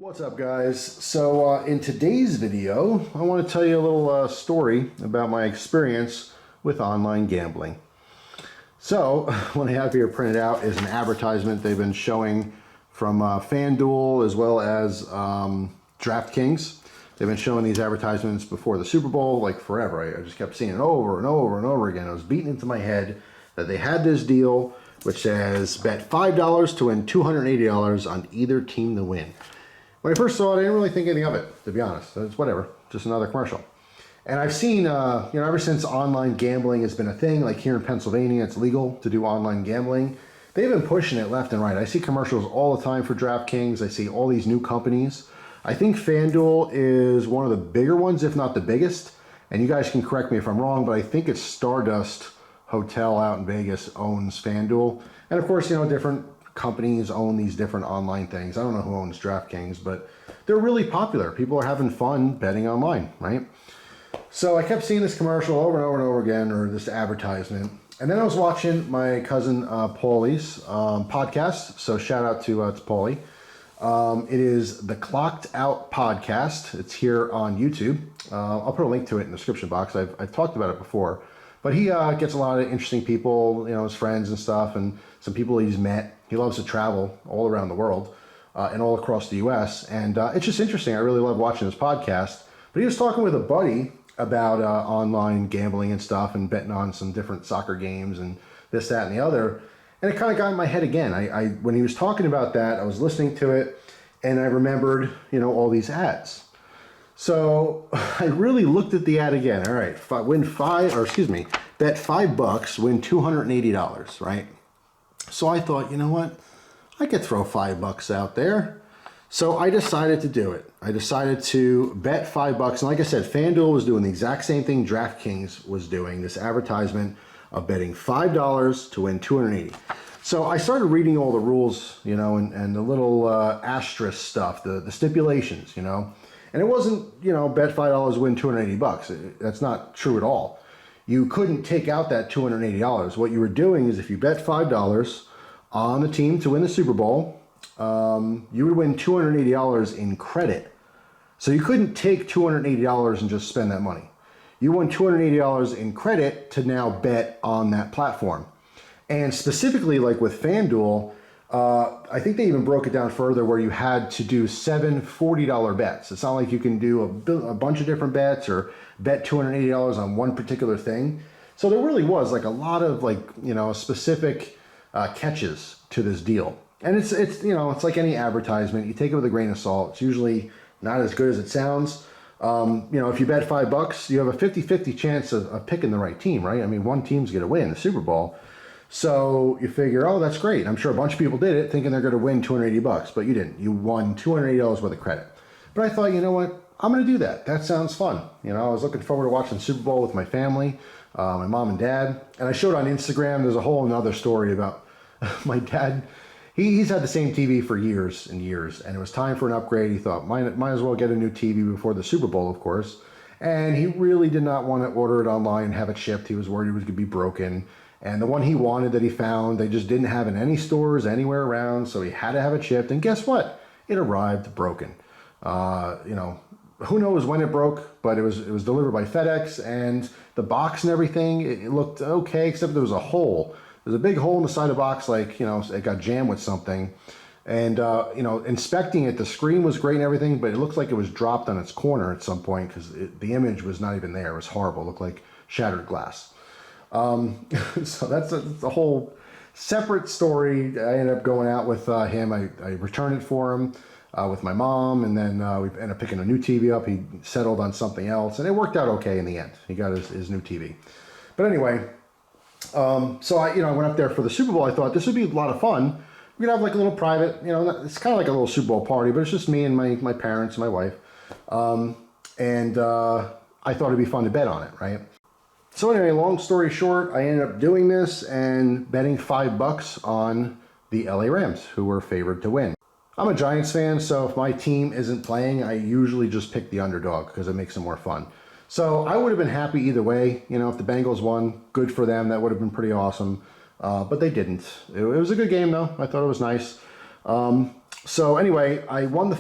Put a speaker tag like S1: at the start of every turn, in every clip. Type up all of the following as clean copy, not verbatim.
S1: What's up, guys? So in today's video, I want to tell you a little story about my experience with online gambling. So what I have here printed out is an advertisement they've been showing from FanDuel as well as DraftKings. They've been showing these advertisements before the Super Bowl like forever. I just kept seeing it over and over and over again. It was beaten into my head that they had this deal which says bet $5 to win $280 on either team to win. When I first saw it, I didn't really think anything of it, to be honest. It's whatever, just another commercial. And I've seen, ever since online gambling has been a thing, like here in Pennsylvania, it's legal to do online gambling. They've been pushing it left and right. I see commercials all the time for DraftKings. I see all these new companies. I think FanDuel is one of the bigger ones, if not the biggest. And you guys can correct me if I'm wrong, but I think it's Stardust Hotel out in Vegas owns FanDuel. And of course, different companies own these different online things. I don't know who owns DraftKings, but they're really popular. People are having fun betting online, right? So I kept seeing this commercial over and over and over again, or this advertisement. And then I was watching my cousin Paulie's podcast. So shout out to Paulie. It is the Clocked Out Podcast. It's here on YouTube. I'll put a link to it in the description box. I've talked about it before. But he gets a lot of interesting people, his friends and stuff, and some people he's met. He loves to travel all around the world and all across the U.S. And it's just interesting. I really love watching his podcast. But he was talking with a buddy about online gambling and stuff and betting on some different soccer games and this, that, and the other. And it kind of got in my head again. When he was talking about that, I was listening to it, and I remembered, all these ads. So I really looked at the ad again. All right, bet $5, win $280, right? So I thought, you know what? I could throw $5 out there. So I decided to do it. I decided to bet $5. And like I said, FanDuel was doing the exact same thing DraftKings was doing, this advertisement of betting $5 to win $280. So I started reading all the rules, and the little asterisk stuff, the stipulations, And it wasn't, bet $5, win $280. That's not true at all. You couldn't take out that $280. What you were doing is if you bet $5 on the team to win the Super Bowl, you would win $280 in credit. So you couldn't take $280 and just spend that money. You won $280 in credit to now bet on that platform. And specifically, like with FanDuel, I think they even broke it down further where you had to do 7 $40 bets. It's not like you can do a bunch of different bets or bet $280 on one particular thing. So there really was like a lot of specific catches to this deal. And it's like any advertisement. You take it with a grain of salt. It's usually not as good as it sounds. If you bet $5, you have a 50-50 chance of picking the right team, right? I mean, one team's going to win the Super Bowl. So you figure, oh, that's great. I'm sure a bunch of people did it thinking they're going to win $280, but you didn't. You won $280 worth of credit. But I thought, you know what? I'm going to do that. That sounds fun. I was looking forward to watching the Super Bowl with my family, my mom and dad. And I showed on Instagram, there's a whole another story about my dad. He's had the same TV for years and years, and it was time for an upgrade. He thought, might as well get a new TV before the Super Bowl, of course. And he really did not want to order it online and have it shipped. He was worried it was going to be broken. And the one he wanted that he found, they just didn't have in any stores anywhere around, so he had to have it shipped. And guess what? It arrived broken. Who knows when it broke, but it was delivered by FedEx, and the box and everything, it looked okay, except there was a hole. There's a big hole in the side of the box, it got jammed with something. And, inspecting it, the screen was great and everything, but it looked like it was dropped on its corner at some point because the image was not even there. It was horrible. It looked like shattered glass. So that's a whole separate story. I ended up going out with him. I returned it for him with my mom, and then we ended up picking a new TV up. He settled on something else, and it worked out okay in the end. He got his new TV. But anyway, so I went up there for the Super Bowl. I thought this would be a lot of fun. We could have like a little private, it's kind of like a little Super Bowl party, but it's just me and my parents and my wife. I thought it'd be fun to bet on it, right? So anyway, long story short, I ended up doing this and betting $5 on the LA Rams, who were favored to win. I'm a Giants fan, so if my team isn't playing, I usually just pick the underdog because it makes it more fun. So I would have been happy either way. If the Bengals won, good for them. That would have been pretty awesome. But they didn't. It was a good game, though. I thought it was nice. So anyway, I won the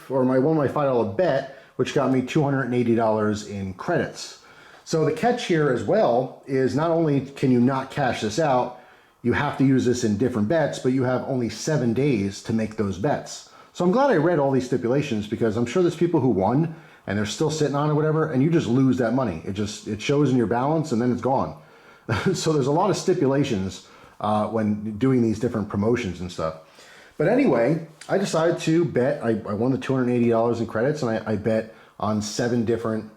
S1: won my $5 bet, which got me $280 in credits. So the catch here as well is not only can you not cash this out, you have to use this in different bets, but you have only 7 days to make those bets. So I'm glad I read all these stipulations, because I'm sure there's people who won and they're still sitting on it or whatever, and you just lose that money. It shows in your balance and then it's gone. So there's a lot of stipulations when doing these different promotions and stuff. But anyway, I decided to bet. I won the $280 in credits, and I bet on 7 different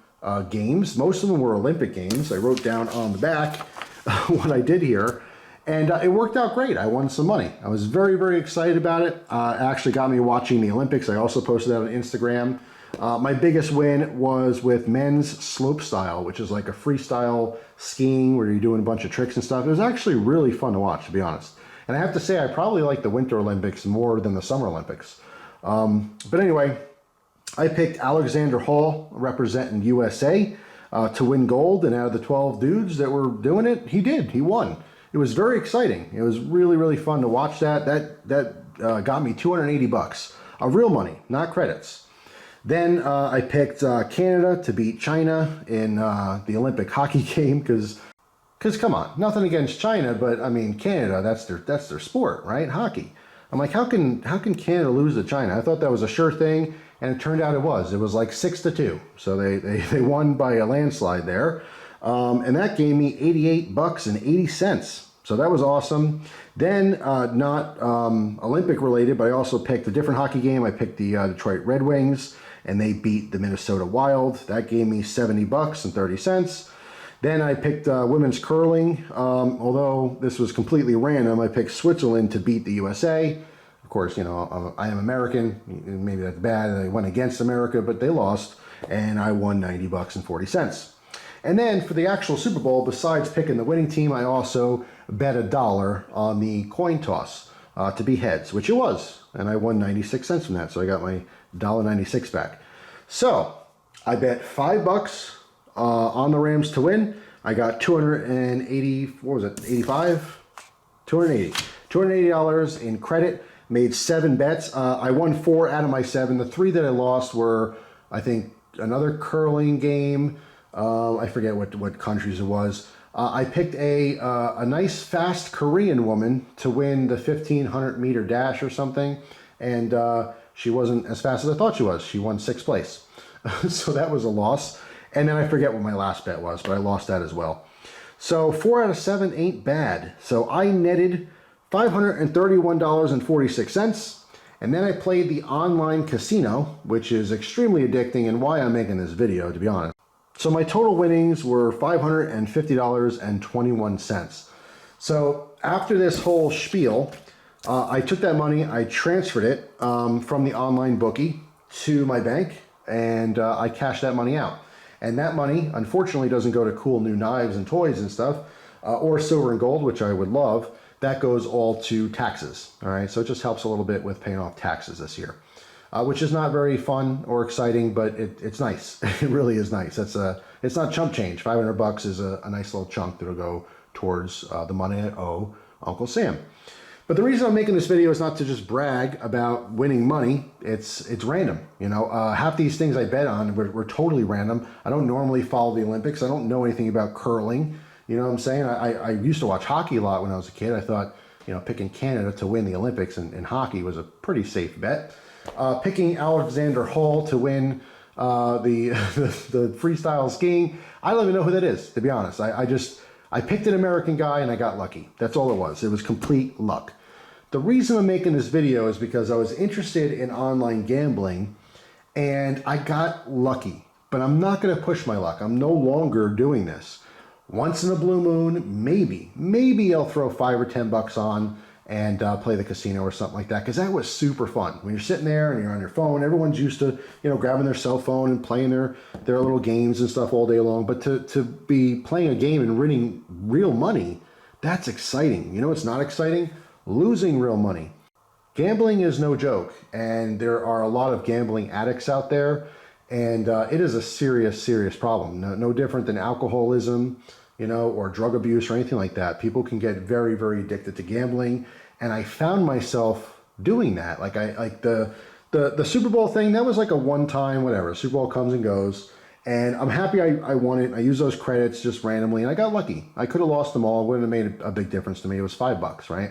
S1: games. Most of them were Olympic games. I wrote down on the back what I did here, and it worked out great. I won some money. I was very, very excited about it. It actually got me watching the Olympics. I also posted that on Instagram. My biggest win was with men's slope style, which is like a freestyle skiing where you're doing a bunch of tricks and stuff. It was actually really fun to watch, to be honest. And I have to say, I probably like the Winter Olympics more than the Summer Olympics. But anyway, I picked Alexander Hall, representing USA, to win gold. And out of the 12 dudes that were doing it, he did. He won. It was very exciting. It was really, really fun to watch that. That got me $280 of real money, not credits. Then I picked Canada to beat China in the Olympic hockey game, because come on, nothing against China, but I mean, Canada, that's their sport, right? Hockey. I'm like, how can Canada lose to China? I thought that was a sure thing, and it turned out it was. It was like 6-2. So they won by a landslide there. And that gave me $88.80. So that was awesome. Then, not Olympic related, but I also picked a different hockey game. I picked the Detroit Red Wings, and they beat the Minnesota Wild. That gave me $70.30. Then I picked women's curling. Although this was completely random, I picked Switzerland to beat the USA. Of course, you know, I am American. Maybe that's bad. I went against America, but they lost, and I won $90.40. And then for the actual Super Bowl, besides picking the winning team, I also bet $1 on the coin toss to be heads, which it was. And I won 96 cents from that, so I got my $1.96 back. So I bet $5 on the Rams to win. I got 280, what was it, 85? $280 in credit, made 7 bets. I won 4 out of my 7. The 3 that I lost were, I think, another curling game. I forget what countries it was. I picked a nice fast Korean woman to win the 1,500 meter dash or something, and she wasn't as fast as I thought she was. She won 6th place. So that was a loss. And then I forget what my last bet was, but I lost that as well. So 4 out of 7 ain't bad. So I netted $531.46. And then I played the online casino, which is extremely addicting and why I'm making this video, to be honest. So my total winnings were $550.21. So after this whole spiel, I took that money, I transferred it from the online bookie to my bank, and I cashed that money out. And that money, unfortunately, doesn't go to cool new knives and toys and stuff, or silver and gold, which I would love. That goes all to taxes, all right? So it just helps a little bit with paying off taxes this year, which is not very fun or exciting, but it's nice. It really is nice. It's not chump change. $500 is a nice little chunk that'll go towards the money I owe Uncle Sam. But the reason I'm making this video is not to just brag about winning money. It's random. You know, half these things I bet on were totally random. I don't normally follow the Olympics. I don't know anything about curling. You know what I'm saying? I used to watch hockey a lot when I was a kid. I thought, you know, picking Canada to win the Olympics in hockey was a pretty safe bet. Picking Alexander Hall to win the freestyle skiing, I don't even know who that is, to be honest. I picked an American guy and I got lucky. That's all it was. It was complete luck. The reason I'm making this video is because I was interested in online gambling and I got lucky. But I'm not going to push my luck. I'm no longer doing this. Once in a blue moon, maybe I'll throw $5 or $10 on and play the casino or something like that, because that was super fun. When you're sitting there and you're on your phone, everyone's used to, you know, grabbing their cell phone and playing their little games and stuff all day long. But to be playing a game and winning real money, that's exciting. You know what's not exciting? Losing real money. Gambling is no joke, and there are a lot of gambling addicts out there, and it is a serious problem. No different than alcoholism, you know, or drug abuse or anything like that. People can get very addicted to gambling. And I found myself doing that. Like the Super Bowl thing, that was like a one-time whatever. Super Bowl comes and goes. And I'm happy I won it. I used those credits just randomly, and I got lucky. I could have lost them all. It wouldn't have made a big difference to me. It was $5, right?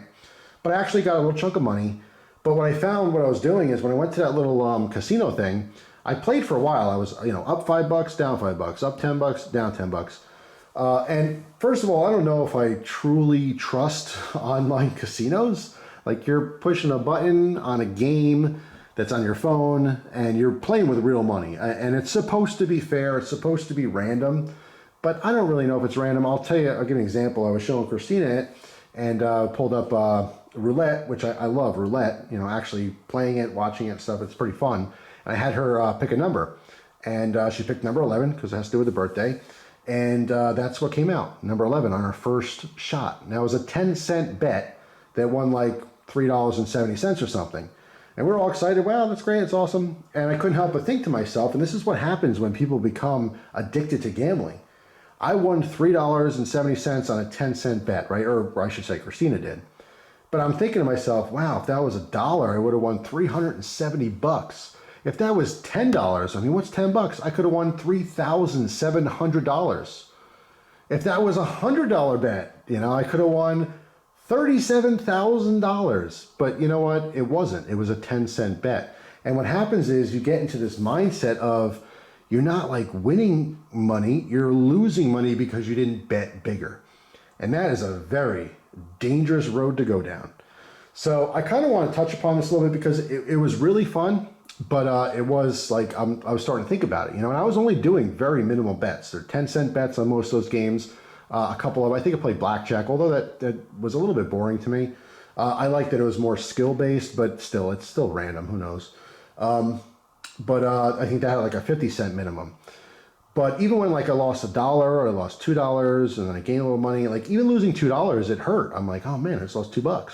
S1: But I actually got a little chunk of money. But what I found, what I was doing is when I went to that little casino thing, I played for a while. I was, up $5, down $5, up $10, down $10. And first of all, I don't know if I truly trust online casinos. Like, you're pushing a button on a game that's on your phone, and you're playing with real money. And it's supposed to be fair. It's supposed to be random. But I don't really know if it's random. I'll tell you, I'll give you an example. I was showing Christina it, and pulled up roulette, which I love roulette. Actually playing it, watching it and stuff. It's pretty fun. And I had her pick a number. And she picked number 11, because it has to do with the birthday. And that's what came out, number 11 on her first shot. Now, it was a 10-cent bet that won like $3.70 or something. And we were all excited. Wow, that's great. It's awesome. And I couldn't help but think to myself, and this is what happens when people become addicted to gambling. I won $3.70 on a 10-cent bet, right? Or I should say Christina did. But I'm thinking to myself, wow, if that was $1, I would have won $370. If that was $10, I mean, what's $10? I could have won $3,700. If that was $100 bet, I could have won $37,000. But you know what? It wasn't. It was a 10-cent bet. And what happens is you get into this mindset of you're not like winning money, you're losing money because you didn't bet bigger. And that is a very dangerous road to go down. So I kind of want to touch upon this a little bit because it was really fun, but it was like I was starting to think about it, and I was only doing very minimal bets. They're 10-cent bets on most of those games. A couple of, I think I played blackjack, although that was a little bit boring to me. I liked that it was more skill-based, but still, it's still random. Who knows? But I think that had like a 50-cent minimum. But even when like I lost $1 or I lost $2 and then I gained a little money, like even losing $2, it hurt. I'm like, oh man, I just lost $2,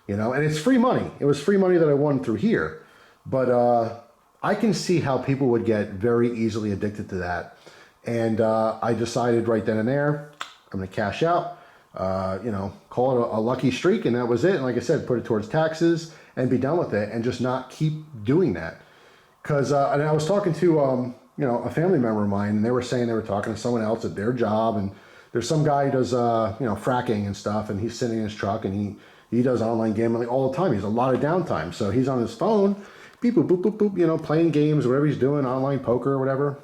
S1: and it's free money. It was free money that I won through here. But I can see how people would get very easily addicted to that. And I decided right then and there, I'm going to cash out, call it a lucky streak, and that was it. And like I said, put it towards taxes and be done with it and just not keep doing that. Because and I was talking to, a family member of mine, and they were saying they were talking to someone else at their job, and there's some guy who does, fracking and stuff, and he's sitting in his truck, and he does online gambling all the time. He has a lot of downtime. So he's on his phone, beep, boop, boop, boop, boop, playing games, whatever he's doing, online poker or whatever.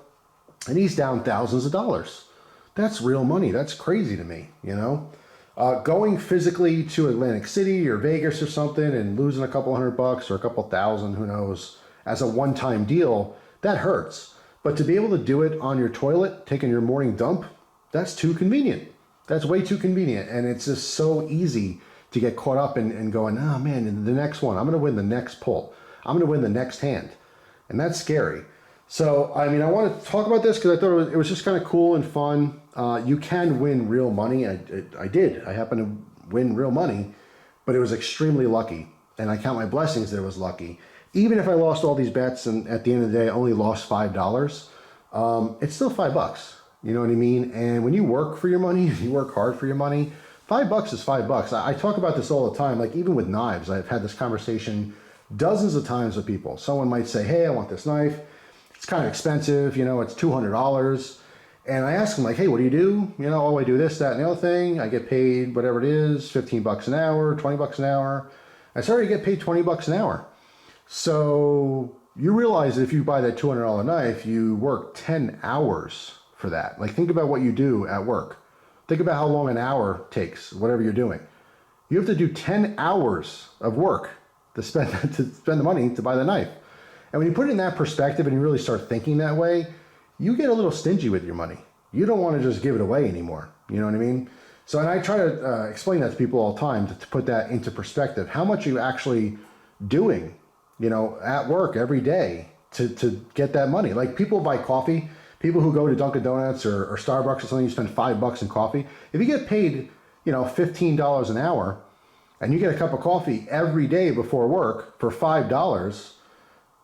S1: And he's down thousands of dollars. That's real money. That's crazy to me, Going physically to Atlantic City or Vegas or something and losing a couple $100 or a couple thousand, who knows, as a one-time deal, that hurts. But to be able to do it on your toilet, taking your morning dump, that's too convenient. That's way too convenient. And it's just so easy to get caught up in going, oh man, in the next one, I'm going to win the next pull. I'm going to win the next hand. And that's scary. So, I mean, I want to talk about this because I thought it was just kind of cool and fun. You can win real money. I did. I happened to win real money, but it was extremely lucky. And I count my blessings that it was lucky. Even if I lost all these bets and at the end of the day I only lost $5, it's still $5. You know what I mean? And when you work for your money, you work hard for your money, $5 is $5. I talk about this all the time. Like even with knives, I've had this conversation dozens of times with people. Someone might say, hey, I want this knife. It's kind of expensive, it's $200. And I ask them like, hey, what do you do? Oh, I do this, that, and the other thing. I get paid whatever it is, $15 an hour, $20 an hour. I started to get paid $20 an hour. So you realize that if you buy that $200 knife, you work 10 hours for that. Like think about what you do at work. Think about how long an hour takes, whatever you're doing. You have to do 10 hours of work to spend the money to buy the knife. And when you put it in that perspective and you really start thinking that way, you get a little stingy with your money. You don't want to just give it away anymore. You know what I mean? So, and I try to explain that to people all the time to put that into perspective. How much are you actually doing, at work every day to get that money? Like people buy coffee, people who go to Dunkin' Donuts or Starbucks or something, you spend $5 in coffee. If you get paid, $15 an hour and you get a cup of coffee every day before work for $5,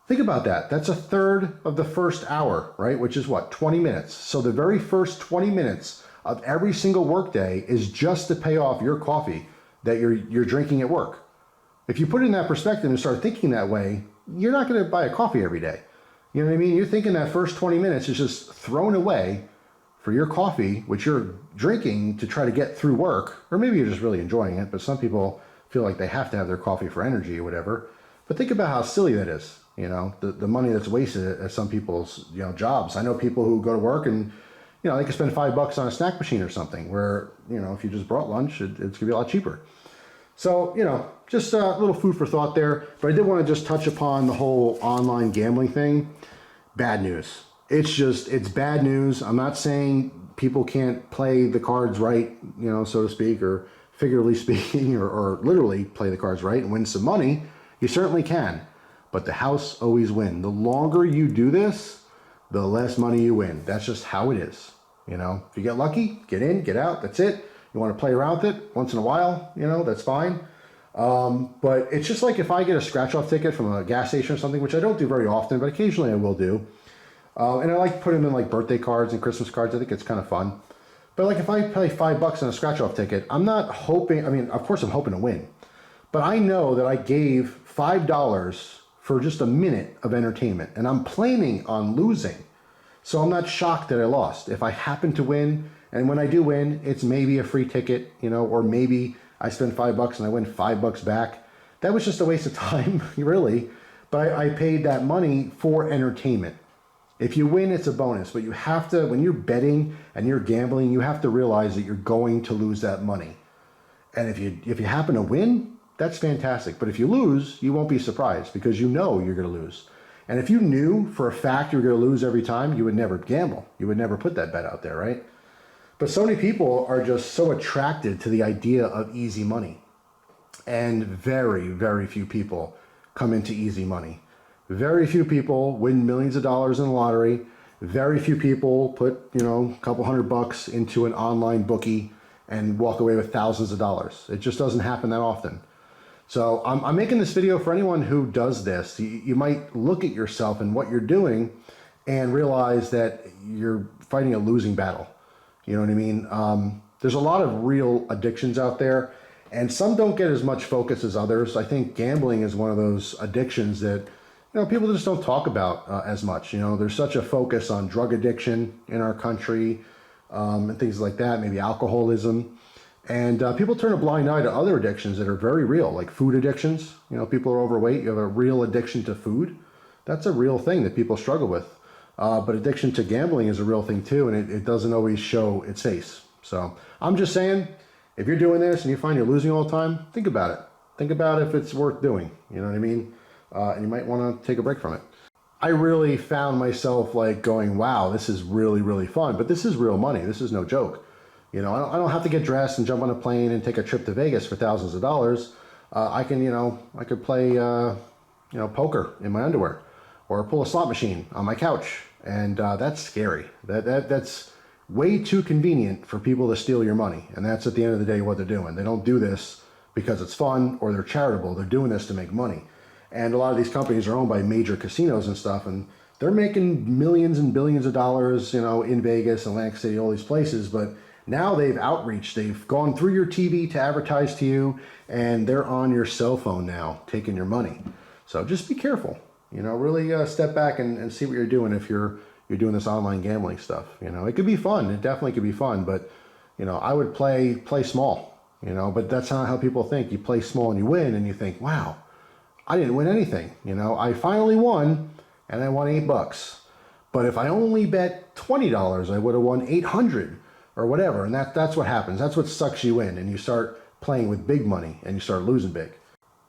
S1: think about that. That's a third of the first hour, right? Which is what, 20 minutes. So the very first 20 minutes of every single work day is just to pay off your coffee that you're drinking at work. If you put it in that perspective and start thinking that way, you're not going to buy a coffee every day. You know what I mean? You're thinking that first 20 minutes is just thrown away for your coffee, which you're drinking to try to get through work, or maybe you're just really enjoying it, but some people feel like they have to have their coffee for energy or whatever. But think about how silly that is, you know, the money that's wasted at some people's, you know, jobs. I know people who go to work and, you know, they could spend $5 on a snack machine or something where, you know, if you just brought lunch, it's going to be a lot cheaper. So, you know, just a little food for thought there. But I did want to just touch upon the whole online gambling thing. Bad news. It's bad news. I'm not saying people can't play the cards right, you know, so to speak, or figuratively speaking, or literally play the cards right and win some money. You certainly can. But the house always wins. The longer you do this, the less money you win. That's just how it is. You know, if you get lucky, get in, get out, that's it. You want to play around with it once in a while, you know, that's fine. But it's just like if I get a scratch-off ticket from a gas station or something, which I don't do very often, but occasionally I will do. And I like to put them in like birthday cards and Christmas cards. I think it's kind of fun. But like if I pay $5 on a scratch-off ticket, I'm not hoping, I mean, of course I'm hoping to win. But I know that I gave $5 for just a minute of entertainment, and I'm planning on losing. So I'm not shocked that I lost. If I happen to win, and when I do win, it's maybe a free ticket, you know, or maybe I spend $5 and I win $5 back. That was just a waste of time, really. But I paid that money for entertainment. If you win, it's a bonus, but you have to, when you're betting and you're gambling, you have to realize that you're going to lose that money. And if you happen to win, that's fantastic. But if you lose, you won't be surprised because you know you're going to lose. And if you knew for a fact you're going to lose every time, you would never gamble. You would never put that bet out there, right? But so many people are just so attracted to the idea of easy money. And very, very few people come into easy money. Very few people win millions of dollars in the lottery. Very few people put, you know, a couple $100 into an online bookie and walk away with thousands of dollars. It just doesn't happen that often. So I'm making this video for anyone who does this. You might look at yourself and what you're doing and realize that you're fighting a losing battle. You know what I mean? There's a lot of real addictions out there, and some don't get as much focus as others. I think gambling is one of those addictions that, you know, people just don't talk about as much. You know, there's such a focus on drug addiction in our country and things like that, maybe alcoholism. And people turn a blind eye to other addictions that are very real, like food addictions. You know, people are overweight. You have a real addiction to food. That's a real thing that people struggle with. But addiction to gambling is a real thing too, and it doesn't always show its face. So I'm just saying, if you're doing this and you find you're losing all the time, think about it. Think about if it's worth doing. You know what I mean? And you might want to take a break from it. I really found myself like going, wow, this is really, really fun. But this is real money. This is no joke. You know, I don't have to get dressed and jump on a plane and take a trip to Vegas for thousands of dollars. I can, you know, I could play, you know, poker in my underwear or pull a slot machine on my couch. And that's scary. That's way too convenient for people to steal your money. And that's at the end of the day what they're doing. They don't do this because it's fun or they're charitable. They're doing this to make money. And a lot of these companies are owned by major casinos and stuff. And they're making millions and billions of dollars, you know, in Vegas, Atlantic City, all these places. But now they've outreached. They've gone through your TV to advertise to you, and they're on your cell phone now, taking your money. So just be careful. You know, really step back and see what you're doing if you're doing this online gambling stuff. You know, it could be fun. It definitely could be fun. But, you know, I would play small. You know, but that's not how people think. You play small and you win, and you think, wow, I didn't win anything. You know, I finally won, and I won $8. But if I only bet $20, I would have won $800. Or whatever, and that's what happens. That's what sucks you in, and you start playing with big money, and you start losing big.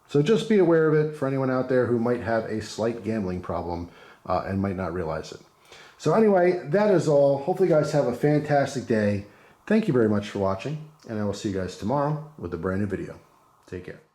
S1: So just be aware of it for anyone out there who might have a slight gambling problem and might not realize it. So anyway, that is all. Hopefully you guys have a fantastic day. Thank you very much for watching, and I will see you guys tomorrow with a brand new video. Take care.